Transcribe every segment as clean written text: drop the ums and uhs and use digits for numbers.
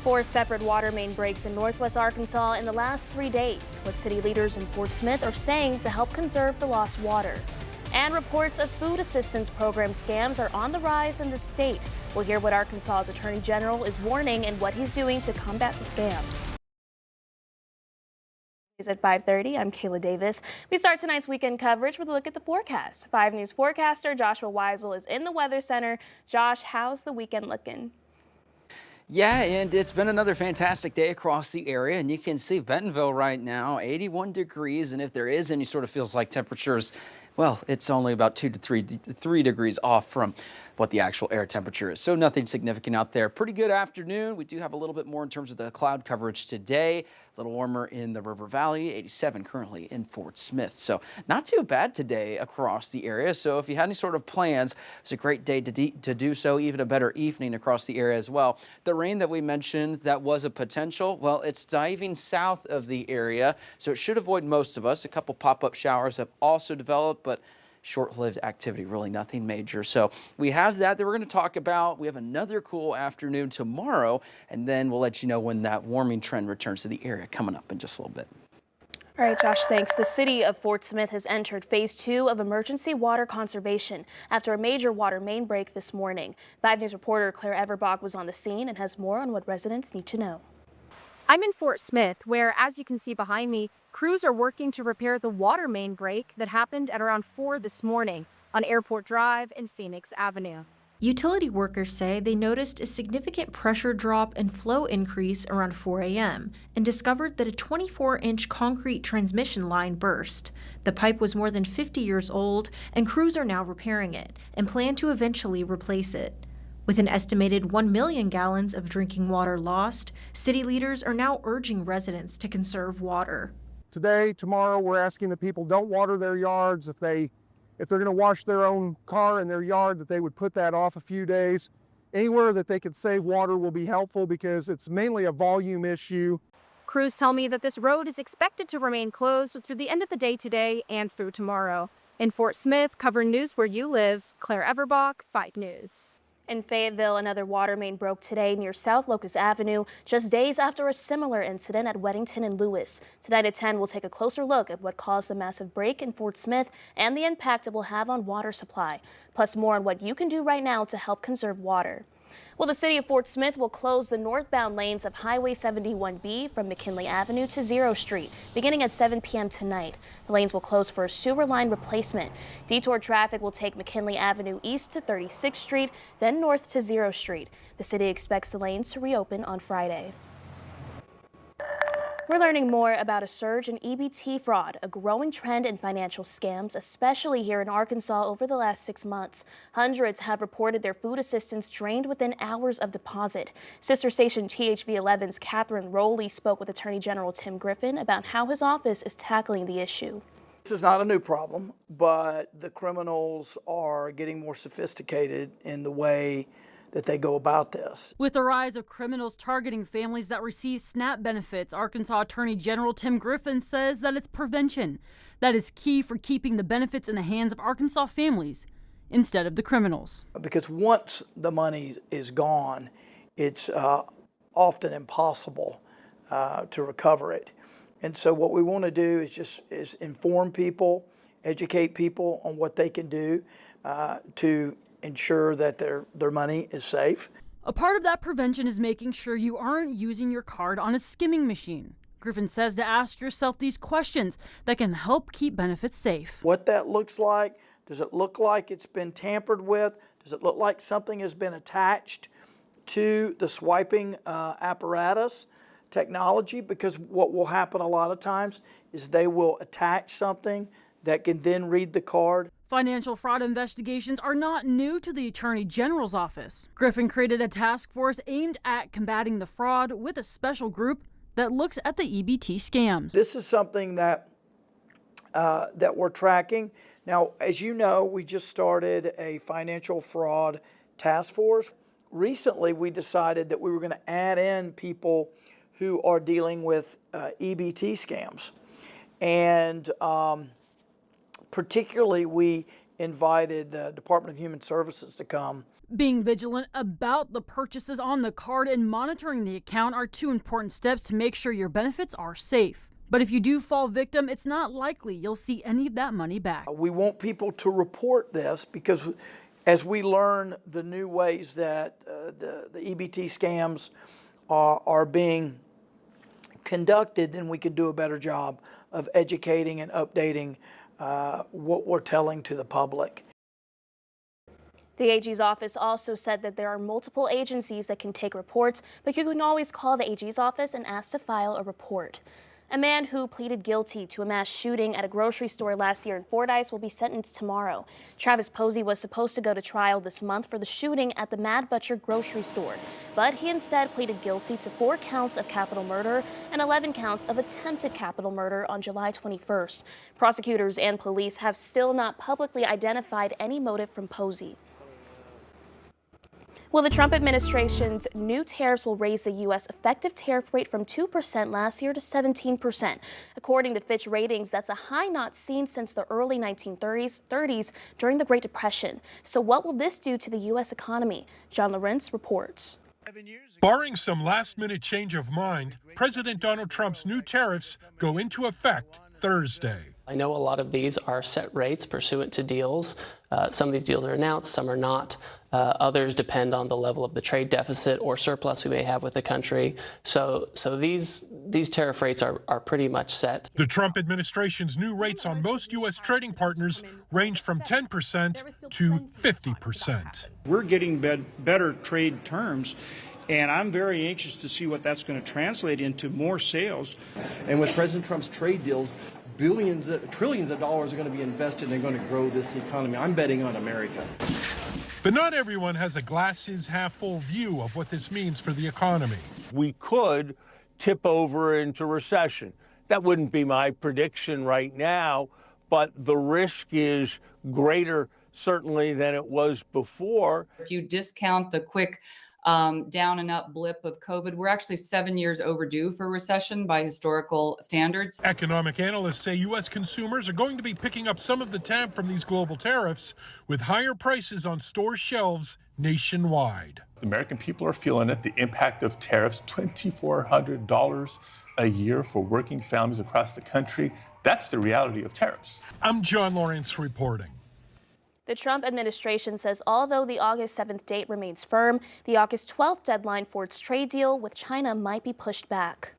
4 separate water main breaks in northwest Arkansas in the last 3 days. What city leaders in Fort Smith are saying to help conserve the lost water. And reports of food assistance program scams are on the rise in the state. We'll hear what Arkansas's Attorney General is warning and what he's doing to combat the scams. At 5:30, I'm Kayla Davis. We start tonight's weekend coverage with a look at the forecast. 5 News forecaster Joshua Weisel is in the Weather Center. Josh, how's the weekend looking? Yeah, and it's been another fantastic day across the area, and you can see Bentonville right now, 81 degrees, and if there is any sort of feels like temperatures, well, it's only about 2 to 3 degrees off from what the actual air temperature is. So nothing significant out there. Pretty good afternoon. We do have a little bit more in terms of the cloud coverage today. A little warmer in the River Valley, 87 currently in Fort Smith. So not too bad today across the area. So if you had any sort of plans, it's a great day to do so. Even a better evening across the area as well. The rain that we mentioned that was a potential, well, it's diving south of the area, so it should avoid most of us. A couple pop-up showers have also developed, but short-lived activity, really nothing major. So we have that we're going to talk about. We have another cool afternoon tomorrow, and then we'll let you know when that warming trend returns to the area coming up in just a little bit. All right, Josh, thanks. The city of Fort Smith has entered phase 2 of emergency water conservation after a major water main break this morning. 5 News reporter Claire Everbach was on the scene and has more on what residents need to know. I'm in Fort Smith, where, as you can see behind me, crews are working to repair the water main break that happened at around 4 this morning on Airport Drive and Phoenix Avenue. Utility workers say they noticed a significant pressure drop and flow increase around 4 a.m. and discovered that a 24-inch concrete transmission line burst. The pipe was more than 50 years old, and crews are now repairing it and plan to eventually replace it. With an estimated 1 million gallons of drinking water lost, city leaders are now urging residents to conserve water. Today, tomorrow, we're asking the people don't water their yards. If they're going to wash their own car in their yard, that they would put that off a few days. Anywhere that they could save water will be helpful because it's mainly a volume issue. Crews tell me that this road is expected to remain closed through the end of the day today and through tomorrow. In Fort Smith, covering news where you live, Claire Everbach, 5 News. In Fayetteville, another water main broke today near South Locust Avenue, just days after a similar incident at Weddington and Lewis. Tonight at 10, we'll take a closer look at what caused the massive break in Fort Smith and the impact it will have on water supply. Plus more on what you can do right now to help conserve water. Well, the city of Fort Smith will close the northbound lanes of Highway 71B from McKinley Avenue to 0 Street, beginning at 7 p.m. tonight. The lanes will close for a sewer line replacement. Detour traffic will take McKinley Avenue east to 36th Street, then north to 0 Street. The city expects the lanes to reopen on Friday. We're learning more about a surge in EBT fraud, a growing trend in financial scams, especially here in Arkansas over the last 6 months. Hundreds have reported their food assistance drained within hours of deposit. Sister station THV11's Catherine Rowley spoke with Attorney General Tim Griffin about how his office is tackling the issue. This is not a new problem, but the criminals are getting more sophisticated in the way that they go about this. With the rise of criminals targeting families that receive SNAP benefits, Arkansas Attorney General Tim Griffin says that it's prevention that is key for keeping the benefits in the hands of Arkansas families instead of the criminals. Because once the money is gone, it's often impossible to recover it. And so what we want to do is inform people, educate people on what they can do to ensure that their money is safe. A part of that prevention is making sure you aren't using your card on a skimming machine. Griffin says to ask yourself these questions that can help keep benefits safe. What that looks like, does it look like it's been tampered with? Does it look like something has been attached to the swiping apparatus technology? Because what will happen a lot of times is they will attach something that can then read the card. Financial fraud investigations are not new to the Attorney General's office. Griffin created a task force aimed at combating the fraud with a special group that looks at the EBT scams. This is something that we're tracking. Now, as you know, we just started a financial fraud task force. Recently, we decided that we were going to add in people who are dealing with EBT scams. And particularly, we invited the Department of Human Services to come Being vigilant about the purchases on the card and monitoring the account are two important steps to make sure your benefits are safe. But if you do fall victim, it's not likely you'll see any of that money back. We want people to report this because as we learn the new ways that the EBT scams are being conducted, then we can do a better job of educating and updating what we're telling to the public. The AG's office also said that there are multiple agencies that can take reports, but you can always call the AG's office and ask to file a report. A man who pleaded guilty to a mass shooting at a grocery store last year in Fordyce will be sentenced tomorrow. Travis Posey was supposed to go to trial this month for the shooting at the Mad Butcher grocery store, but he instead pleaded guilty to 4 counts of capital murder and 11 counts of attempted capital murder on July 21st. Prosecutors and police have still not publicly identified any motive from Posey. Well, the Trump administration's new tariffs will raise the U.S. effective tariff rate from 2% last year to 17%. According to Fitch Ratings, that's a high not seen since the early 1930s during the Great Depression. So what will this do to the U.S. economy? John Lawrence reports. Barring some last-minute change of mind, President Donald Trump's new tariffs go into effect Thursday. I know a lot of these are set rates pursuant to deals. Some of these deals are announced, some are not. Others depend on the level of the trade deficit or surplus we may have with the country. So these tariff rates are pretty much set. The Trump administration's new rates on most U.S. trading partners range from 10% to 50%. We're getting better trade terms, and I'm very anxious to see what that's going to translate into more sales. And with President Trump's trade deals, trillions of dollars are going to be invested and going to grow this economy. I'm betting on America. But not everyone has a glass-is-half-full view of what this means for the economy. We could tip over into recession. That wouldn't be my prediction right now, but the risk is greater certainly than it was before. If you discount the quick down and up blip of COVID, we're actually 7 years overdue for recession by historical standards. Economic analysts say U.S. consumers are going to be picking up some of the tab from these global tariffs with higher prices on store shelves nationwide. The American people are feeling it. The impact of tariffs, $2,400 a year for working families across the country. That's the reality of tariffs. I'm John Lawrence reporting. The Trump administration says although the August 7th date remains firm, the August 12th deadline for its trade deal with China might be pushed back.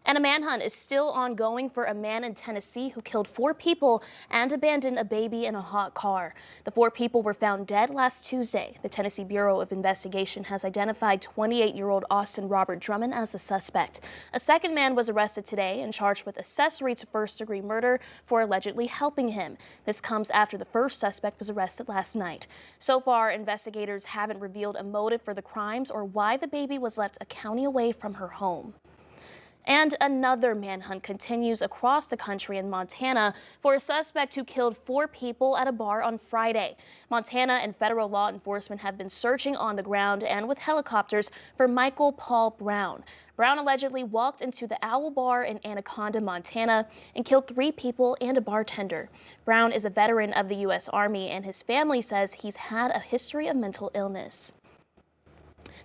And a manhunt is still ongoing for a man in Tennessee who killed 4 people and abandoned a baby in a hot car. The 4 people were found dead last Tuesday. The Tennessee Bureau of Investigation has identified 28-year-old Austin Robert Drummond as the suspect. A second man was arrested today and charged with accessory to first-degree murder for allegedly helping him. This comes after the first suspect was arrested last night. So far, investigators haven't revealed a motive for the crimes or why the baby was left a county away from her home. And another manhunt continues across the country in Montana for a suspect who killed 4 people at a bar on Friday. Montana and federal law enforcement have been searching on the ground and with helicopters for Michael Paul Brown. Brown allegedly walked into the Owl Bar in Anaconda, Montana, and killed 3 people and a bartender. Brown is a veteran of the U.S. Army, and his family says he's had a history of mental illness.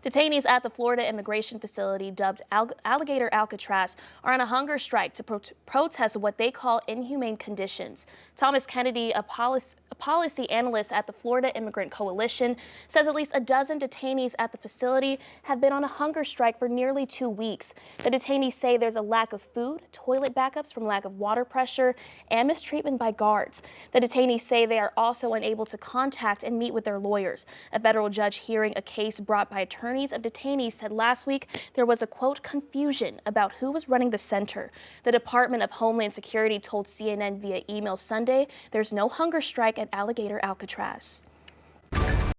Detainees at the Florida immigration facility dubbed Alligator Alcatraz are on a hunger strike to protest what they call inhumane conditions. Thomas Kennedy, a policy analyst at the Florida Immigrant Coalition, says at least a dozen detainees at the facility have been on a hunger strike for nearly 2 weeks. The detainees say there's a lack of food, toilet backups from lack of water pressure, and mistreatment by guards. The detainees say they are also unable to contact and meet with their lawyers. A federal judge hearing a case brought by attorneys of detainees said last week there was a, quote, confusion about who was running the center. The Department of Homeland Security told CNN via email Sunday there's no hunger strike at Alligator Alcatraz.